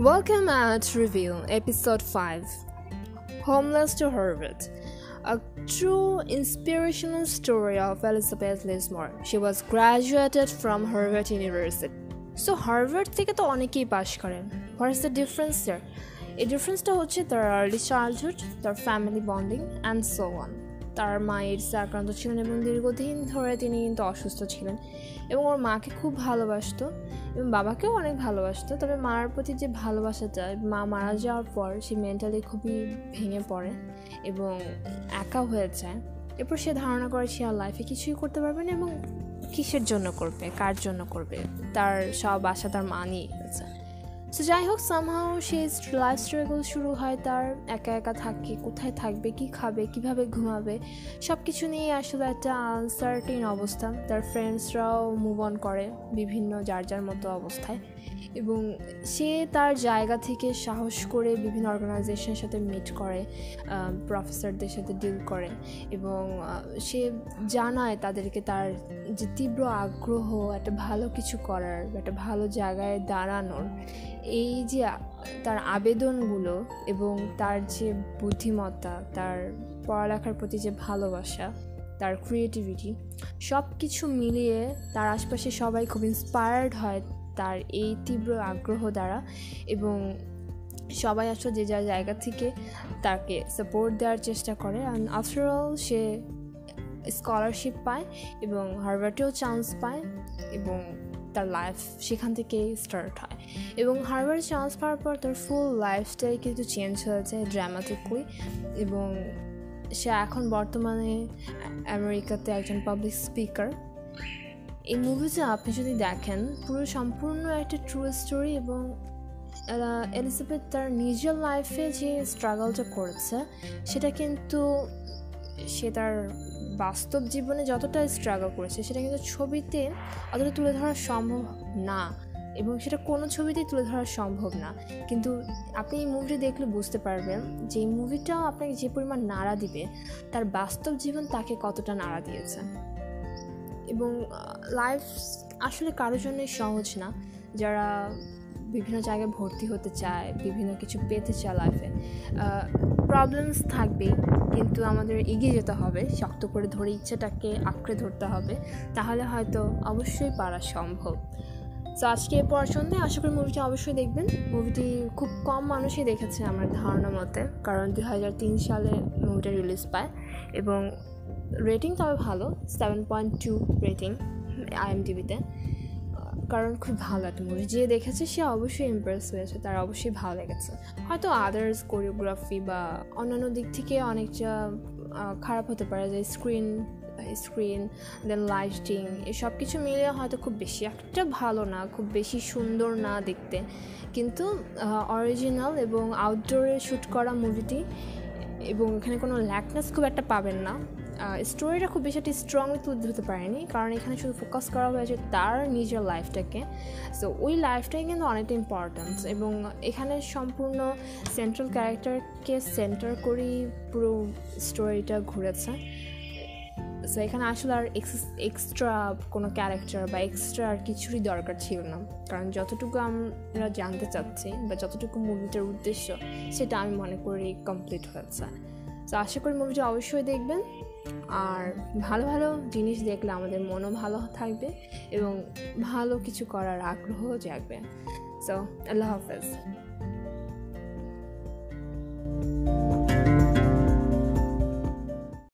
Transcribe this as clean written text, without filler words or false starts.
Welcome at Reveal, Episode 5 Homeless to Harvard. A true inspirational story of Elizabeth Lismore. She was graduated from Harvard University. So Harvard থেকে তো অনেকেই পাশ করেন. What is the difference there? এই ডিফারেন্সটা হচ্ছে তার early childhood, তার family bonding and so on. তার মা এইডসে আক্রান্ত ছিলেন এবং দীর্ঘদিন ধরে তিনি কিন্তু অসুস্থ ছিলেন এবং ওর মাকে খুব ভালোবাসতো এবং বাবাকেও অনেক ভালোবাসতো. তবে মার প্রতি যে ভালোবাসাটা, মা মারা যাওয়ার পর সে মেন্টালি খুবই ভেঙে পড়ে এবং একা হয়ে যায়. এরপর সে ধারণা করে সে আর লাইফে কিছুই করতে পারবে না এবং কিসের জন্য করবে, কার জন্য করবে, তার সব আশা তার মা নিয়ে গেছে. সো যাই হোক, সামহাও সেই লাইফ স্ট্রাগল শুরু হয়. তার একা একা থাকে, কোথায় থাকবে, কি খাবে, কিভাবে ঘুমাবে, সব কিছু নিয়ে আসলে একটা আনসার্টেন অবস্থা. তার ফ্রেন্ডসরাও মুভ অন করে বিভিন্ন যার যার মতো অবস্থায় এবং সে তার জায়গা থেকে সাহস করে বিভিন্ন অর্গানাইজেশনের সাথে মিট করে, প্রফেসরদের সাথে ডিল করে এবং সে জানায় তাদেরকে তার যে তীব্র আগ্রহ একটা ভালো কিছু করার, একটা ভালো জায়গায় দাঁড়ানোর, এই যে তার আবেদনগুলো এবং তার যে বুদ্ধিমত্তা, তার পড়ালেখার প্রতি যে ভালোবাসা, তার ক্রিয়েটিভিটি, সব কিছু মিলিয়ে তার আশপাশে সবাই খুব ইন্সপায়ার্ড হয় তার এই তীব্র আগ্রহ দ্বারা এবং সবাই আসলে যে যার জায়গা থেকে তাকে সাপোর্ট দেওয়ার চেষ্টা করে. And after all say scholarship পায় এবং হার্ভার্ডেও চান্স পায় এবং তার লাইফ সেখান থেকেই স্টার্ট হয় এবং হার্ভার্ড চান্স পাওয়ার পর তার ফুল লাইফস্টাইল কিন্তু চেঞ্জ হয়ে যায় ড্রামাটিকলি এবং সে এখন বর্তমানে আমেরিকাতে একজন পাবলিক স্পিকার. এই মুভিটা আপনি যদি দেখেন, পুরো সম্পূর্ণ একটা ট্রু স্টোরি এবং এলিজাবেথ তার নিজের লাইফে যে স্ট্রাগলটা করেছে সেটা কিন্তু সে তার বাস্তব জীবনে যতটা স্ট্রাগল করেছে সেটা কিন্তু ছবিতে অতটা তুলে ধরা সম্ভব না এবং সেটা কোনো ছবিতেই তুলে ধরা সম্ভব না. কিন্তু আপনি এই মুভিটি দেখলে বুঝতে পারবেন যে এই মুভিটাও আপনাকে যে পরিমাণ নাড়া দিবে, তার বাস্তব জীবন তাকে কতটা নাড়া দিয়েছে. এবং লাইফ আসলে কারোর জন্যই সহজ না. যারা বিভিন্ন জায়গায় ভর্তি হতে চায়, বিভিন্ন কিছু পেতে চায় লাইফে, প্রবলেমস থাকবেই, কিন্তু আমাদের এগিয়ে যেতে হবে, শক্ত করে ধরে ইচ্ছেটাকে আঁকড়ে ধরতে হবে, তাহলে হয়তো অবশ্যই পারা সম্ভব. তো আজকে পড়াশোনায় আশা করি মুভিটি অবশ্যই দেখবেন. মুভিটি খুব কম মানুষই দেখেছে আমার ধারণা মতে, কারণ 2003 সালে মুভিটা রিলিজ পায় এবং রেটিং তবে ভালো, 7.2 রেটিং IMDbতে, কারণ খুব ভালো একটা মুভি. যে দেখেছে সে অবশ্যই ইমপ্রেস হয়েছে, তার অবশ্যই ভালো লেগেছে. হয়তো আদার্স কোরিওগ্রাফি বা অন্যান্য দিক থেকে অনেকটা খারাপ হতে পারে, যে স্ক্রিন দেন লাইটিং, এই সব কিছু মিলিয়ে হয়তো খুব বেশি একটা ভালো না, খুব বেশি সুন্দর না দেখতে, কিন্তু অরিজিনাল এবং আউটডোরে শ্যুট করা মুভিটি এবং এখানে কোনো ল্যাকনেস খুব একটা পাবেন না. স্টোরিটা খুব বেশি একটা স্ট্রংলি তুলে ধরতে পারেনি, কারণ এখানে শুধু ফোকাস করা হয়েছে তার নিজের লাইফটাকে. সো ওই লাইফটাই কিন্তু অনেকটা ইম্পর্ট্যান্ট এবং এখানে সম্পূর্ণ সেন্ট্রাল ক্যারেক্টারকে সেন্টার করেই পুরো স্টোরিটা ঘুরেছে. সো এখানে আসলে আর এক্সট্রা কোনো ক্যারেক্টার বা এক্সট্রা আর কিছুরই দরকার ছিল না, কারণ যতটুকু আমরা জানতে চাচ্ছি বা যতটুকু মুভিটার উদ্দেশ্য সেটা আমি মনে করি কমপ্লিট হয়েছে. তো আশা করি মুভিটা অবশ্যই দেখবেন. আর ভালো ভালো জিনিস দেখলে আমাদের মনও ভালো থাকবে এবং ভালো কিছু করার আগ্রহ জাগবে. সো আল্লাহ হাফেজ.